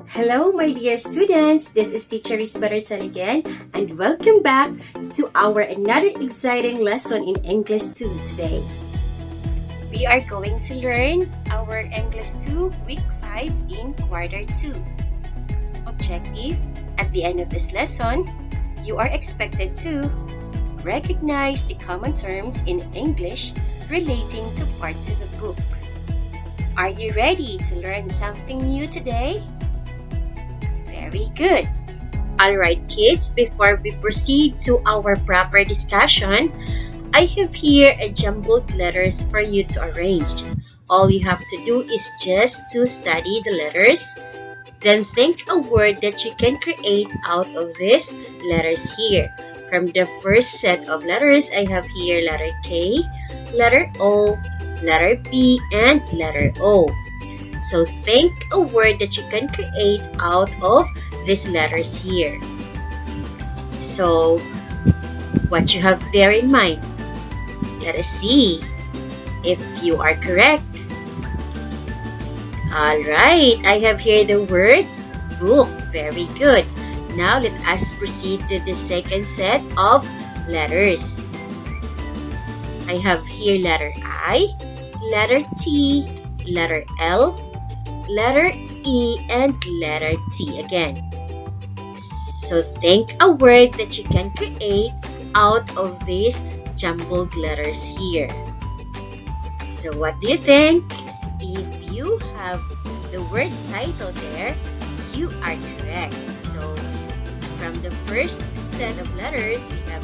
Hello, my dear students. This is Teacher Riz Barasan again, and welcome back to our another exciting lesson in English 2 today. We are going to learn our English 2 Week 5 in Quarter 2. Objective: at the end of this lesson, you are expected to recognize the common terms in English relating to parts of a book. Are you ready to learn something new today? Very good. Alright kids, before we proceed to our proper discussion, I have here a jumbled letters for you to arrange. All you have to do is just to study the letters, then think a word that you can create out of these letters here. From the first set of letters, I have here letter K, letter O, letter B, and letter O. So think a word that you can create out of these letters here. So what you have there in mind? Let us see if you are correct. Alright, I have here the word book. Very good. Now let us proceed to the second set of letters. I have here letter I, letter T, letter L, letter E, and letter T again. So think a word that you can create out of these jumbled letters here. So what do you think? If you have the word title there, you are correct. So from the first set of letters, we have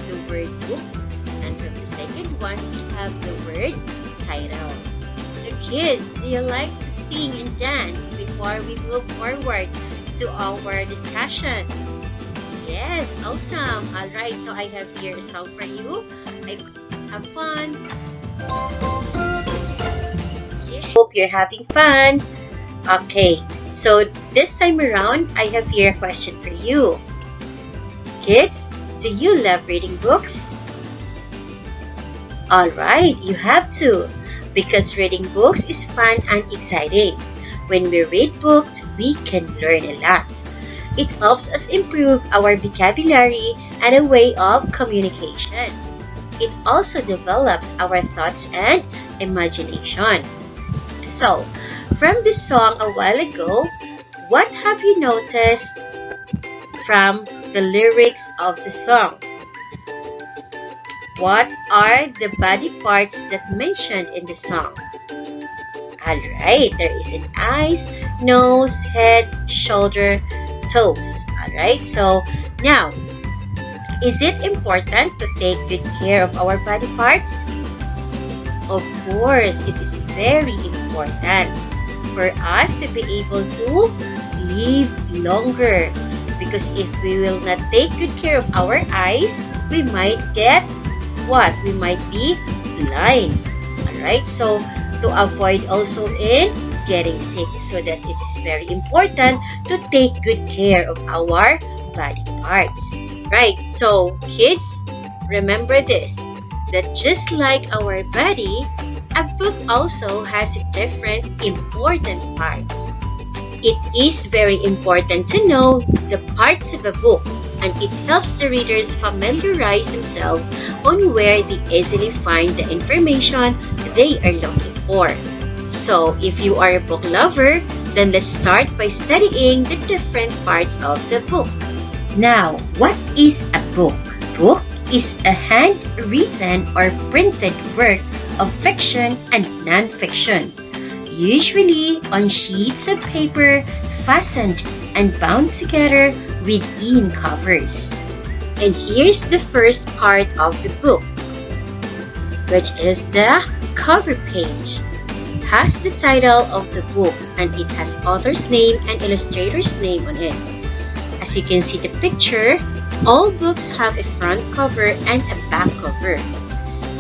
the word book, and from the second one, we have the word title. So kids, do you like to sing and dance before we move forward to our discussion? Yes, awesome. Alright, so I have here a song for you. Have fun. Hope you're having fun. Okay, so this time around, I have here a question for you. Kids, do you love reading books? Alright, you have to, because reading books is fun and exciting. When we read books, we can learn a lot. It helps us improve our vocabulary and a way of communication. It also develops our thoughts and imagination. So, from this song a while ago, what have you noticed from the lyrics of the song? What are the body parts that mentioned in the song? Alright, there is an eyes, nose, head, shoulder, toes. Alright, so now, is it important to take good care of our body parts? Of course, it is very important for us to be able to live longer. Because if we will not take good care of our eyes, we might get what? We might be blind. Alright, so to avoid also in getting sick, so that it is very important to take good care of our body parts. Right, so kids, remember this, that just like our body, a book also has different important parts. It is very important to know the parts of a book, and it helps the readers familiarize themselves on where they easily find the information they are looking for. So, if you are a book lover, then let's start by studying the different parts of the book. Now, what is a book? Book is a handwritten or printed work of fiction and non-fiction, usually on sheets of paper fastened and bound together within covers. And here's the first part of the book, which is the cover page. Has the title of the book, and it has author's name and illustrator's name on it. As you can see the picture, all books have a front cover and a back cover.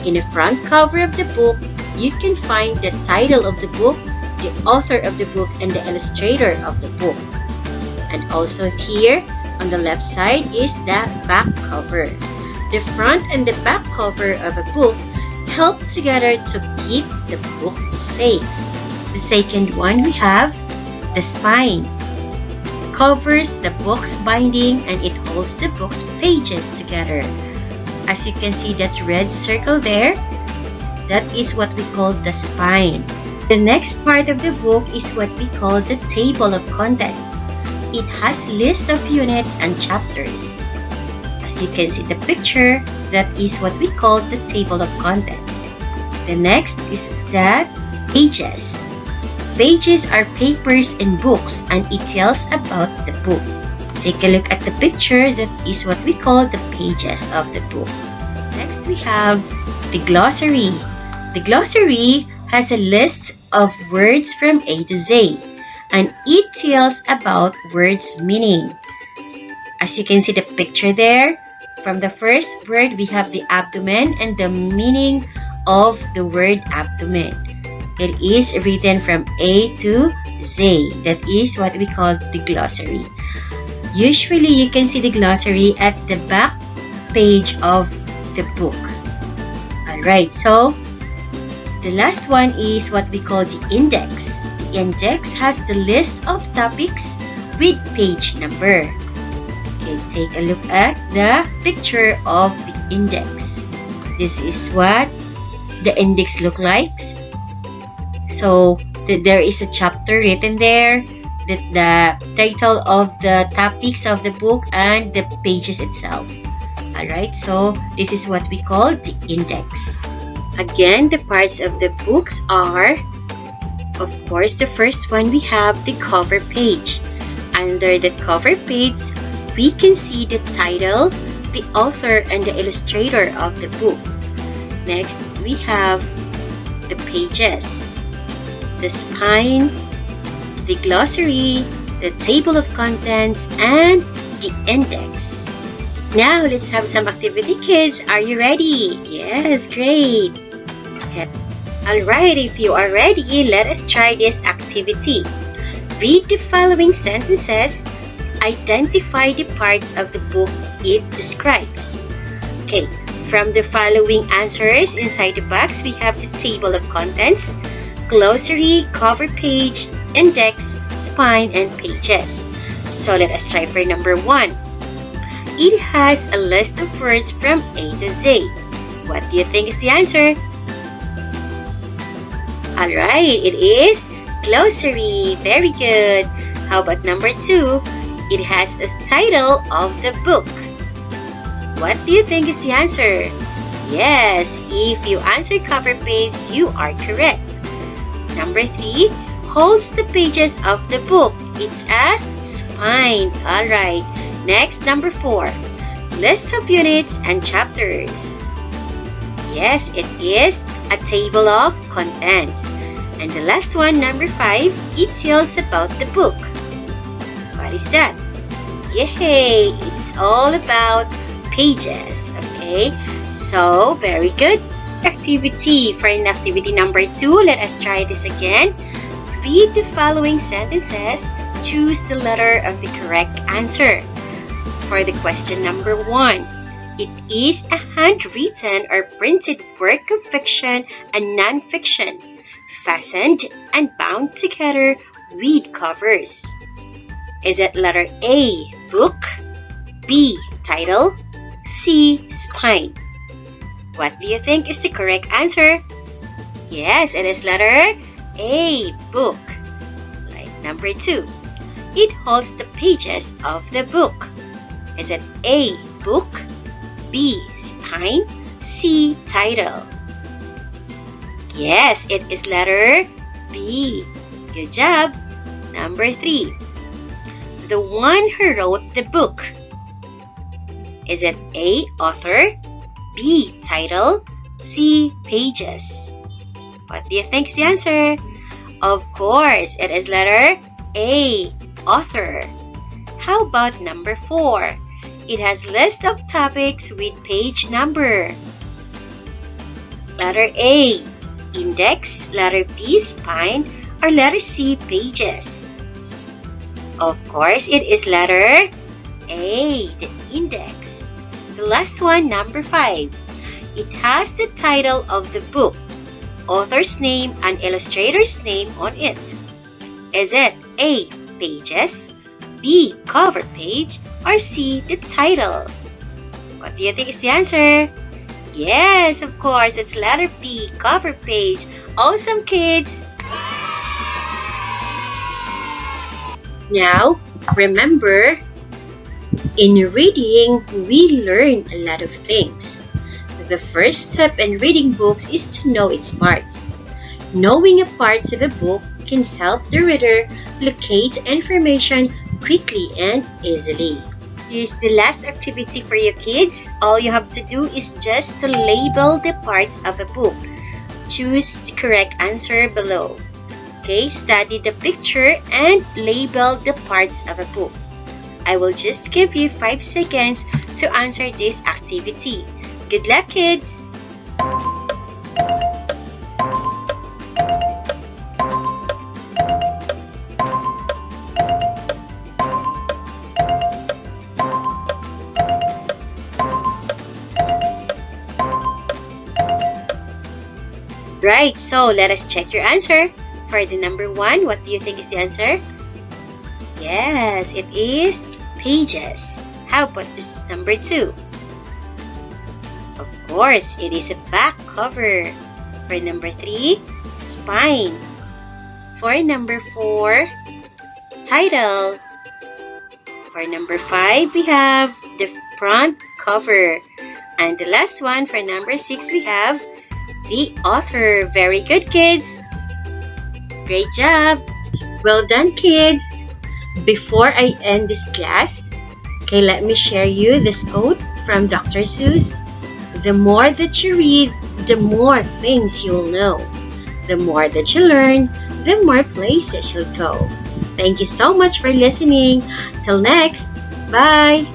In the front cover of the book, you can find the title of the book, the author of the book, and the illustrator of the book. And also here, on the left side is the back cover. The front and the back cover of a book help together to keep the book safe. The second one, we have the spine. covers the book's binding and it holds the book's pages together. As you can see that red circle there, that is what we call the spine. The next part of the book is what we call the table of contents. It has list of units and chapters. As you can see the picture, that is what we call the table of contents. The next is the pages. Pages are papers in books and it tells about the book. Take a look at the picture, that is what we call the pages of the book. Next we have the glossary. The glossary has a list of words from A to Z and it tells about words' meaning. As you can see the picture there, from the first word we have the abdomen and the meaning of the word abdomen. It is written from A to Z. That is what we call the glossary. Usually you can see the glossary at the back page of the book. Alright, so the last one is what we call the index. The index has the list of topics with page number. Okay, take a look at the picture of the index. This is what the index looks like. So there is a chapter written there, the title of the topics of the book and the pages itself. Alright, so this is what we call the index. Again, the parts of the books are, of course, the first one we have the cover page. Under the cover page, we can see the title, the author, and the illustrator of the book. Next, we have the pages, the spine, the glossary, the table of contents, and the index. Now, let's have some activity, kids. Are you ready? Yes, great. Alright, if you are ready, let us try this activity. Read the following sentences. Identify the parts of the book it describes. Okay, from the following answers inside the box, we have the table of contents, glossary, cover page, index, spine, and pages. So let us try for number 1. It has a list of words from A to Z. What do you think is the answer? Alright, it is glossary. Very good. How about number 2? It has a title of the book. What do you think is the answer? Yes, if you answer cover page, you are correct. Number 3, holds the pages of the book. It's a spine. Alright. Next, number 4, list of units and chapters. Yes, it is a table of contents. And the last one, number 5, it tells about the book. What is that? Yay! It's all about pages. Okay, so very good activity. For activity number 2, let us try this again. Read the following sentences. Choose the letter of the correct answer. For the question number 1, it is a handwritten or printed work of fiction and non-fiction, fastened and bound together with covers. Is it letter A, book, B, title, C, spine? What do you think is the correct answer? Yes, it is letter A, book. Right, number 2. It holds the pages of the book. Is it A, book, B, spine, C, title? Yes, it is letter B. Good job. Number 3. The one who wrote the book. Is it A, author, B, title, C, pages? What do you think is the answer? Of course, it is letter A, author. How about number 4? It has list of topics with page number. Letter A, index, letter B, spine, or letter C, pages? Of course, it is letter A, the index. The last one, number 5. It has the title of the book, author's name, and illustrator's name on it. Is it A, pages, B, cover page, or C, the title? What do you think is the answer? Yes, of course, it's letter B, cover page. Awesome, kids! Now, remember, in reading, we learn a lot of things. The first step in reading books is to know its parts. Knowing a part of a book can help the reader locate information quickly and easily. Here's the last activity for you kids. All you have to do is just to label the parts of a book. Choose the correct answer below. Okay, study the picture and label the parts of a book. I will just give you 5 seconds to answer this activity. Good luck, kids! Right, so let us check your answer. For the number 1, what do you think is the answer? Yes, it is pages. How about this number 2? Of course, it is a back cover. For number 3, spine. For number 4, title. For number 5, we have the front cover. And the last one, for number 6, we have the author. Very good, kids! Great job! Well done, kids! Before I end this class, okay, let me share you this quote from Dr. Seuss. The more that you read, the more things you'll know. The more that you learn, the more places you'll go. Thank you so much for listening. Till next, bye!